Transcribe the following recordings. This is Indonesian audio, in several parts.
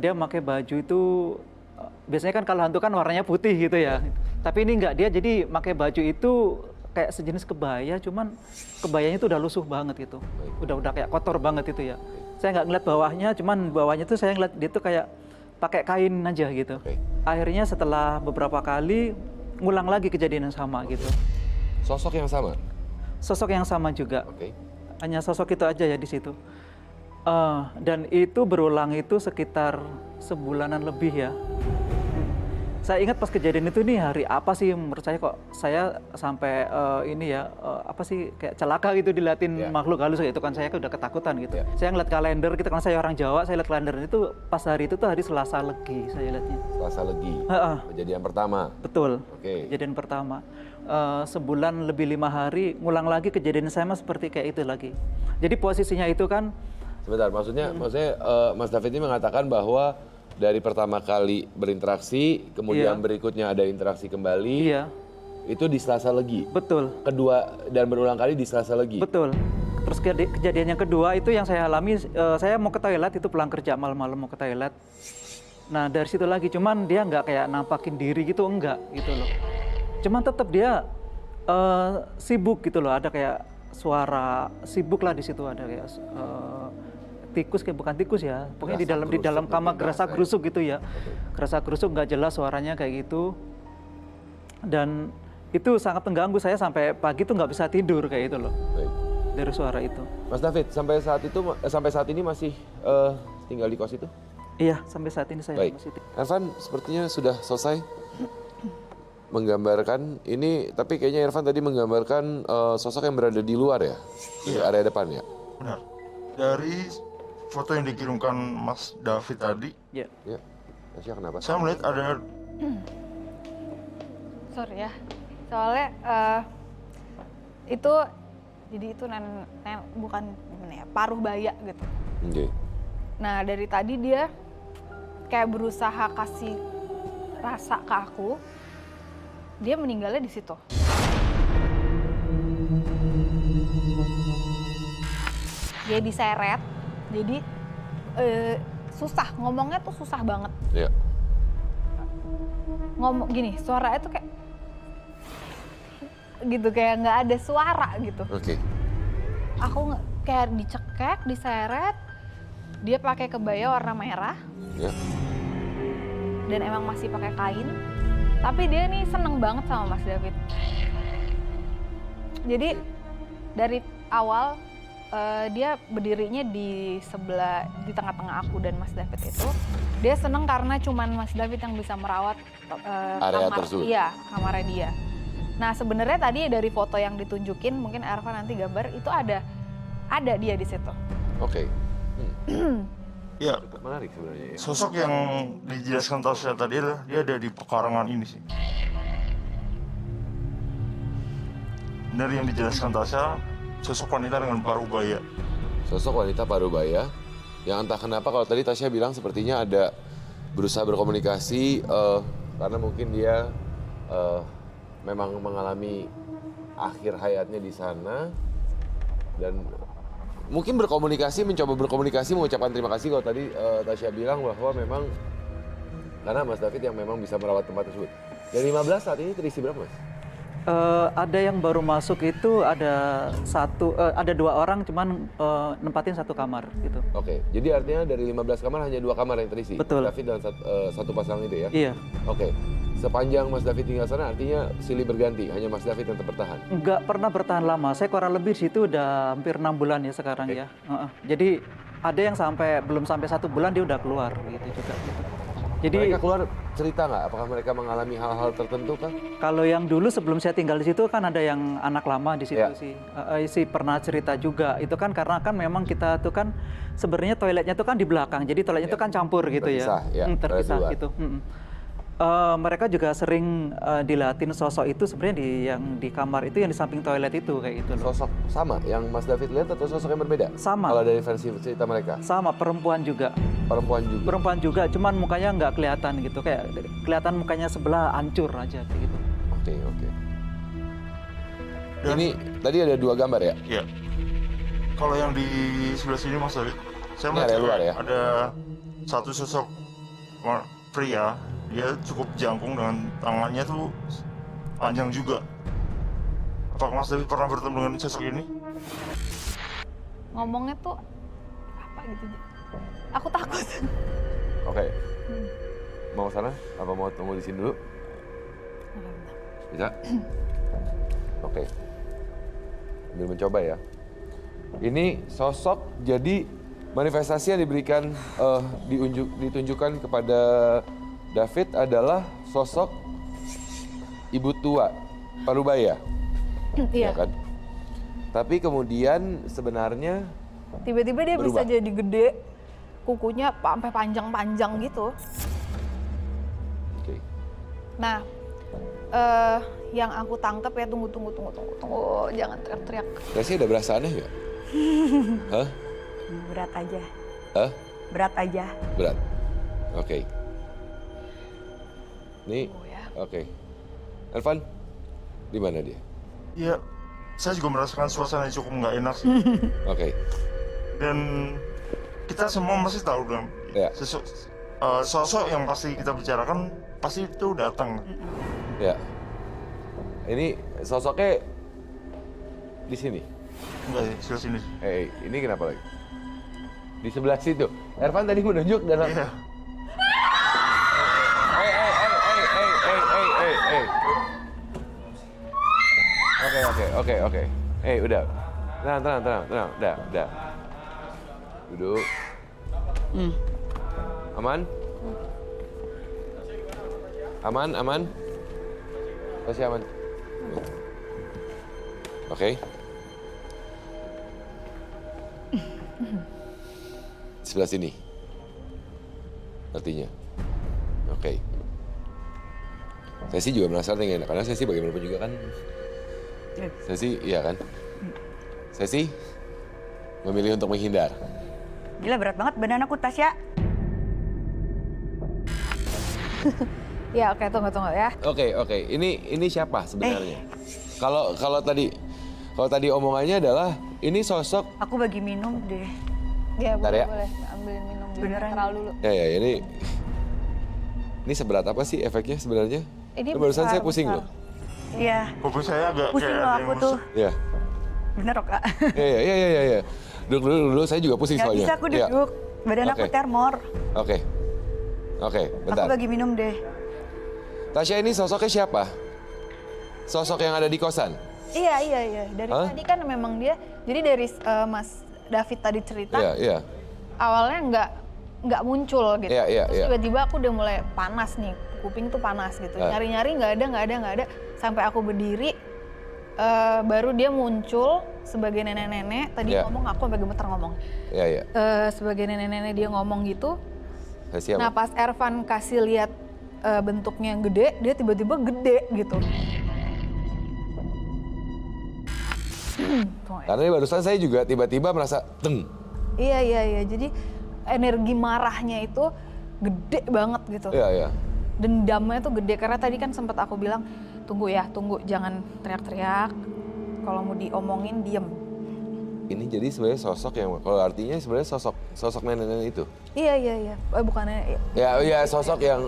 dia pakai baju itu biasanya kan kalau hantu kan warnanya putih gitu ya. Tapi ini enggak, dia jadi pakai baju itu kayak sejenis kebaya, cuman kebayanya itu udah lusuh banget gitu. Udah kayak kotor banget itu ya. Saya nggak ngeliat bawahnya, cuman bawahnya tuh saya ngeliat dia tuh kayak pakai kain aja gitu. Akhirnya setelah beberapa kali ngulang lagi kejadian yang sama gitu. Sosok yang sama? Sosok yang sama juga. Hanya sosok itu aja ya di situ. Dan itu berulang itu sekitar sebulanan lebih ya. Saya ingat pas kejadian itu nih hari apa sih menurut saya kok saya sampai ini ya apa sih kayak celaka gitu diliatin makhluk halus gitu kan, saya udah ketakutan gitu. Saya ngeliat kalender gitu karena saya orang Jawa, saya lihat kalender itu pas hari itu tuh hari Selasa Legi saya lihatnya. Selasa Legi. Kejadian pertama. Betul. Kejadian pertama. Sebulan lebih 5 hari ngulang lagi kejadian sama seperti kayak itu lagi. Jadi posisinya itu kan sebentar, maksudnya Mas David ini mengatakan bahwa dari pertama kali berinteraksi, kemudian berikutnya ada interaksi kembali, itu di Selasa Legi? Betul. Kedua, dan berulang kali di Selasa Legi? Betul. Terus kejadian yang kedua itu yang saya alami, saya mau ke toilet, itu pulang kerja malam-malam mau ke toilet. Nah dari situ lagi, cuman dia nggak kayak nampakin diri gitu, enggak gitu loh. Cuman tetap dia sibuk gitu loh, ada kayak suara sibuk lah di situ, ada kayak tikus, kayak bukan tikus ya, pokoknya di dalam kamar gerasa-gerusuk gitu ya, gerasa-gerusuk nggak jelas suaranya kayak gitu, dan itu sangat mengganggu saya sampai pagi tuh nggak bisa tidur kayak itu loh. Dari suara itu. Mas David, sampai saat ini masih tinggal di kos itu? Iya, sampai saat ini saya masih. Irfan sepertinya sudah selesai menggambarkan ini, tapi kayaknya Irfan tadi menggambarkan sosok yang berada di luar ya, di area depan ya. Benar. Dari foto yang dikirimkan Mas David tadi, Tasya kenapa? saya melihat ada sorry ya, soalnya itu jadi itu bukan gimana ya, paruh baya gitu. Nah dari tadi dia kayak berusaha kasih rasa ke aku, dia meninggalnya di situ. Dia diseret, jadi susah ngomongnya tuh susah banget. Ngomong gini, suaranya tuh kayak gitu, kayak nggak ada suara gitu. Aku kayak dicekek, diseret, dia pakai kebaya warna merah, dan emang masih pakai kain. Tapi dia nih seneng banget sama Mas David. Jadi dari awal dia berdirinya di tengah-tengah aku dan Mas David itu. Dia seneng karena cuman Mas David yang bisa merawat area tersebut. Iya, kamarnya dia. Nah sebenarnya tadi dari foto yang ditunjukin, mungkin Irfan nanti gambar, itu ada dia di situ. ya, menarik sebenarnya ya. Sosok yang dijelaskan Tasya tadi adalah dia ada di pekarangan ini sih. Dari yang dijelaskan Tasya, sosok wanita dengan paruh baya. Sosok wanita paruh baya, yang entah kenapa kalau tadi Tasya bilang sepertinya ada berusaha berkomunikasi karena mungkin dia memang mengalami akhir hayatnya di sana dan mungkin mencoba berkomunikasi, mengucapkan terima kasih. Kalau tadi Tasya bilang bahwa memang karena Mas David yang memang bisa merawat tempat tersebut. Dari 15 saat ini terisi berapa, Mas? Ada yang baru masuk itu ada 2 orang, cuman nempatin 1 kamar gitu. Jadi artinya dari 15 kamar hanya 2 kamar yang terisi? Betul. David dan satu pasangan itu ya? Iya. Sepanjang Mas David tinggal sana artinya silih berganti, hanya Mas David yang tetap bertahan? Nggak pernah bertahan lama, saya kurang lebih di situ udah hampir 6 bulan ya sekarang ya. Jadi ada yang belum sampai 1 bulan dia udah keluar gitu juga. Jadi mereka keluar cerita nggak? Apakah mereka mengalami hal-hal tertentu kah? Kalau yang dulu sebelum saya tinggal di situ kan ada yang anak lama di situ sih pernah cerita juga. Itu kan karena kan memang kita tuh kan sebenarnya toiletnya tuh kan di belakang, jadi toiletnya tuh kan campur gitu terpisah gitu. Mereka juga sering dilatin sosok itu sebenarnya yang di kamar itu yang di samping toilet itu kayak gitu loh. Sosok sama yang Mas David lihat atau sosok yang berbeda? Sama. Kalau dari versi cerita mereka? Sama, perempuan juga. Perempuan juga, cuman mukanya nggak kelihatan gitu, kayak kelihatan mukanya sebelah hancur aja kayak gitu. Ini tadi ada 2 gambar ya? Iya. Kalau yang di sebelah sini Mas David, saya melihat luar ya? ada satu sosok pria, dia cukup jangkung dengan tangannya tuh panjang juga. Apakah Mas David pernah bertemu dengan sosok ini? Ngomongnya tuh apa gitu. Aku takut. Oke. Mau sana? Apa mau tunggu di sini dulu? Bisa? Oke. Sambil mencoba ya. Ini sosok jadi manifestasi yang diberikan ditunjukkan kepada David adalah sosok ibu tua Parubaya. Iya. Ya kan? Tapi kemudian sebenarnya Tiba-tiba dia berubah. bisa jadi gede, kukunya sampai panjang-panjang gitu. Oke. Nah, yang aku tangkap ya tunggu, jangan teriak-teriak. Resi udah berasa aneh nggak? Hah? Berat aja. Hah? Berat aja. Berat. Oke. Nih. Oh, ya. Oke. Elvan, di mana dia? Iya, saya juga merasakan suasana yang cukup nggak enak sih. Oke. Dan kita semua masih tahu dong, Ya. sosok yang pasti kita bicarakan pasti itu datang. Ya. Ini sosoknya di sini. Enggak sih, sebelah sini. Ini kenapa lagi? Di sebelah situ. Ervan tadi menunjuk dalam. Iya. Oke. Udah. Tenang. Udah. Duduk. Aman. Masih aman. Oke. Sebelah sini. Artinya. Oke. Saya sih juga merasa enak karena saya sih bagaimanapun juga kan. Saya sih, iya kan. Saya sih memilih untuk menghindar. Gila berat banget badan aku, Tasya. Ya oke, tunggu ya. Oke. Ini siapa sebenarnya? Kalau tadi omongannya adalah ini sosok. Aku bagi minum deh. Ya Bentar boleh, ya. boleh. Ambilin minum dulu. Beneran. Mineral dulu. Ya ini seberat apa sih efeknya sebenarnya? Ini Barusan besar, saya pusing besar. loh. Iya. Kuping saya agak Pusing kayak loh ada aku yang tuh. masuk. Ya. Bener kok, Kak. Iya. Duduk, saya juga pusing Gak soalnya. bisa aku Iya. duduk. Badan aku Oke. termor. Oke, bentar. Aku bagi minum deh. Tasya ini sosoknya siapa? Sosok yang ada di kosan? Iya. Dari Hah? tadi kan memang dia, jadi dari Mas David tadi cerita, Iya. awalnya nggak muncul gitu. Iya. Terus tiba-tiba aku udah mulai panas nih, kuping tuh panas gitu. Nyari-nyari nggak ada. Sampai aku berdiri, baru dia muncul sebagai nenek-nenek. Tadi Iya. ngomong, aku sampai gemeter ngomong. Iya. Sebagai nenek-nenek dia ngomong gitu. Tasya. Nah pas Ervan kasih lihat bentuknya yang gede, dia tiba-tiba gede gitu. Karena barusan saya juga tiba-tiba merasa teng. Iya. Jadi energi marahnya itu gede banget gitu. Iya. Dendamnya tuh gede karena tadi kan sempat aku bilang tunggu jangan teriak-teriak. Kalau mau diomongin diem. Ini jadi sebenarnya sosok yang kalau artinya sebenarnya sosok nenek-nenek itu. Iya. Bukan nenek. Ya sosok yang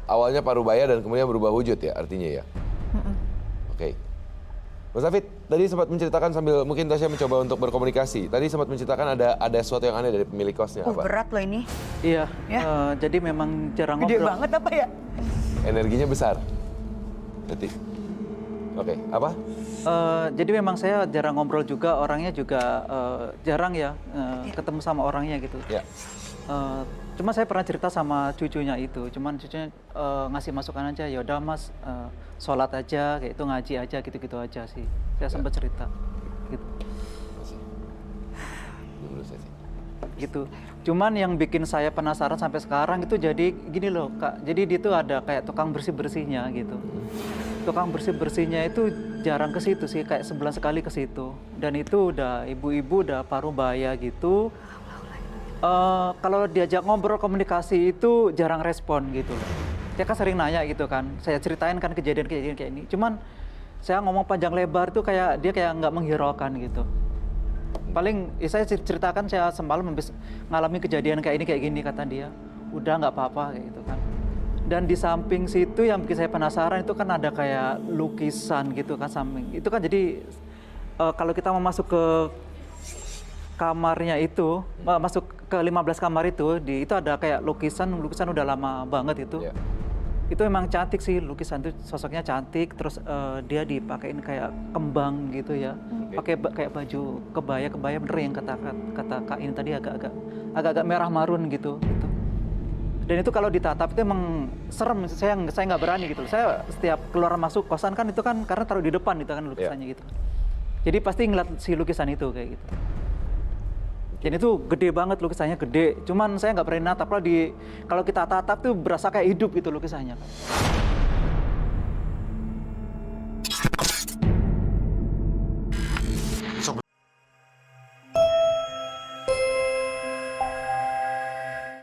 awalnya Parubaya dan kemudian berubah wujud ya artinya ya. Oke. Mas David, tadi sempat menceritakan sambil mungkin Tasya mencoba untuk berkomunikasi. Tadi sempat menceritakan ada sesuatu yang aneh dari pemilik kosnya. Apa? Berat loh ini. Iya, Ya. jadi memang jarang Gede ngobrol. banget apa ya? Energinya besar. Berarti. Oke, apa? Jadi memang saya jarang ngobrol juga, orangnya juga jarang ya ketemu sama orangnya gitu. Ya. Cuma saya pernah cerita sama cucunya itu, cuman cucunya ngasih masukan aja, ya udah Mas sholat aja, kayak itu ngaji aja gitu-gitu aja sih. Saya sempat cerita gitu. Masih. Menurut saya sih. Gitu. Cuman yang bikin saya penasaran sampai sekarang itu jadi gini loh Kak, jadi dia tuh ada kayak tukang bersih-bersihnya gitu. Tukang bersih-bersihnya itu jarang ke situ sih, kayak sebulan sekali ke situ. Dan itu udah ibu-ibu udah Parubaya gitu. Kalau diajak ngobrol komunikasi itu jarang respon gitu loh. Dia kan sering nanya gitu kan, saya ceritain kan kejadian-kejadian kayak ini. Cuman saya ngomong panjang lebar tuh kayak dia kayak nggak menghiraukan gitu. Paling saya ceritakan saya semalam habis ngalami kejadian kayak ini kayak gini kata dia. udah nggak apa-apa kayak gitu kan. Dan di samping situ yang bikin saya penasaran itu kan ada kayak lukisan gitu kan samping. Itu kan jadi kalau kita mau masuk ke kamarnya itu, masuk ke 15 kamar itu, itu ada kayak lukisan udah lama banget itu. Yeah. Itu emang cantik sih lukisan itu, sosoknya cantik, terus dia dipakein kayak kembang gitu ya. Pakai kayak baju kebaya bener yang kata Kak ini tadi agak merah marun gitu. Dan itu kalau ditatap itu emang serem, saya nggak berani gitu. Saya setiap keluar masuk kosan kan itu kan karena taruh di depan gitu kan lukisannya gitu. Jadi pasti ngeliat si lukisan itu kayak gitu. Dan itu gede banget lukisannya, gede. Cuman saya nggak berani natap. Kalau kita tatap tuh berasa kayak hidup gitu lukisannya.